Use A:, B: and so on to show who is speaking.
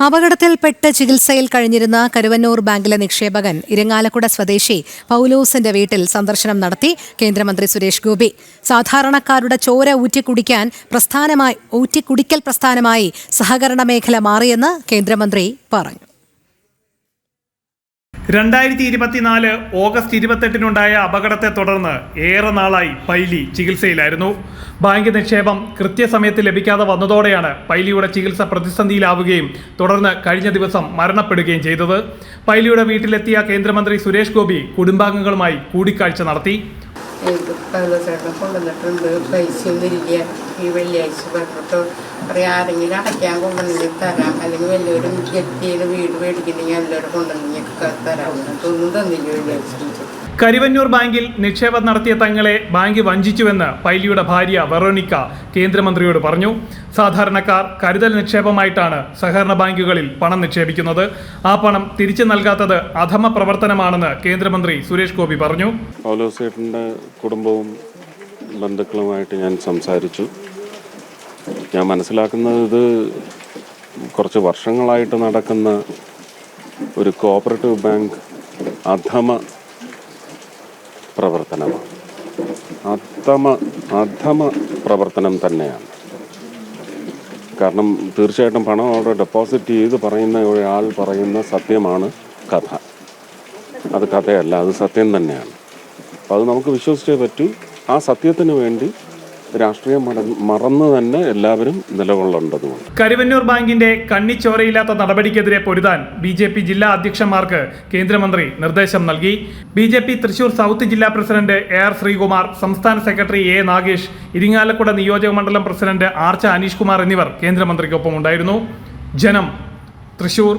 A: അപകടത്തിൽപ്പെട്ട് ചികിത്സയിൽ കഴിഞ്ഞിരുന്ന കരുവന്നൂർ ബാങ്കിലെ നിക്ഷേപകൻ ഇരിങ്ങാലക്കുട സ്വദേശി പൗലോസിന്റെ വീട്ടിൽ സന്ദർശനം നടത്തി കേന്ദ്രമന്ത്രി സുരേഷ് ഗോപി. സാധാരണക്കാരുടെ ചോര ഊറ്റിക്കുടിക്കൽ പ്രസ്ഥാനമായി സഹകരണ മേഖല മാറിയെന്ന് കേന്ദ്രമന്ത്രി പറഞ്ഞു.
B: 2024 ഓഗസ്റ്റ് 28-നുണ്ടായ അപകടത്തെ തുടർന്ന് ഏറെ നാളായി പൈലി ചികിത്സയിലായിരുന്നു. ബാങ്ക് നിക്ഷേപം കൃത്യസമയത്ത് ലഭിക്കാതെ വന്നതോടെയാണ് പൈലിയുടെ ചികിത്സ പ്രതിസന്ധിയിലാവുകയും തുടർന്ന് കഴിഞ്ഞ ദിവസം മരണപ്പെടുകയും ചെയ്തത്. പൈലിയുടെ വീട്ടിലെത്തിയ കേന്ദ്രമന്ത്രി സുരേഷ് ഗോപി കുടുംബാംഗങ്ങളുമായി കൂടിക്കാഴ്ച നടത്തി.
C: കൊണ്ടുവന്നിട്ടുണ്ട്, പൈസയൊന്നുമില്ല, ഈ വെള്ളിയാഴ്ച പറഞ്ഞിട്ട് ആരെങ്കിലും അടയ്ക്കാൻ കൊണ്ടുവന്നെങ്കിൽ തരാം, അല്ലെങ്കിൽ വലിയൊരു ഗത്തിയിൽ വീട് മേടിക്കണമെങ്കിൽ എല്ലാവരും കൊണ്ടുവന്നെങ്കിൽ തരാം. ഒന്നും തന്നില്ല വെള്ളിയാഴ്ച.
B: കരുവന്നൂർ ബാങ്കിൽ നിക്ഷേപം നടത്തിയ തങ്ങളെ ബാങ്ക് വഞ്ചിച്ചുവെന്ന് പൈലിയുടെ ഭാര്യ വെറോണിക്ക കേന്ദ്രമന്ത്രിയോട് പറഞ്ഞു. സാധാരണക്കാർ കരുതൽ നിക്ഷേപമായിട്ടാണ് സഹകരണ ബാങ്കുകളിൽ പണം നിക്ഷേപിക്കുന്നത്. ആ പണം തിരിച്ചു നൽകാത്തത് അധമ പ്രവർത്തനമാണെന്ന് കേന്ദ്രമന്ത്രി സുരേഷ് ഗോപി പറഞ്ഞു.
D: പൗലോസേട്ടൻ്റെ കുടുംബവും ബന്ധുക്കളുമായിട്ട് ഞാൻ സംസാരിച്ചു. ഞാൻ മനസ്സിലാക്കുന്നത് ഇത് കുറച്ച് വർഷങ്ങളായിട്ട് നടക്കുന്ന ഒരു കോഓപ്പറേറ്റീവ് ബാങ്ക് അധമ പ്രവർത്തനമാണ്. അധമ പ്രവർത്തനം തന്നെയാണ്. കാരണം തീർച്ചയായിട്ടും പണം അവിടെ ഡെപ്പോസിറ്റ് ചെയ്ത് പറയുന്ന ഒരാൾ പറയുന്ന സത്യമാണ് കഥ. അത് കഥയല്ല, അത് സത്യം തന്നെയാണ്. അപ്പോൾ അത് നമുക്ക് വിശ്വസിച്ചേ പറ്റൂ. ആ സത്യത്തിന് വേണ്ടി രാഷ്ട്രീയം മറന്ന് തന്നെ എല്ലാവരും നിലകൊള്ളേണ്ടതുണ്ട്.
B: കരുവന്നൂർ ബാങ്കിന്റെ കണ്ണിച്ചോരയില്ലാത്ത നടപടിക്കെതിരെ പൊരുതാൻ BJP ജില്ലാ അധ്യക്ഷന്മാർക്ക് കേന്ദ്രമന്ത്രി നിർദ്ദേശം നൽകി. BJP തൃശൂർ സൗത്ത് ജില്ലാ പ്രസിഡന്റ് AR ശ്രീകുമാർ, സംസ്ഥാന സെക്രട്ടറി A നാഗേഷ്, ഇരിങ്ങാലക്കുട നിയോജക മണ്ഡലം പ്രസിഡന്റ് ആർച്ച അനീഷ് കുമാർ എന്നിവർ കേന്ദ്രമന്ത്രിക്കൊപ്പം ഉണ്ടായിരുന്നു. ജനം, തൃശൂർ.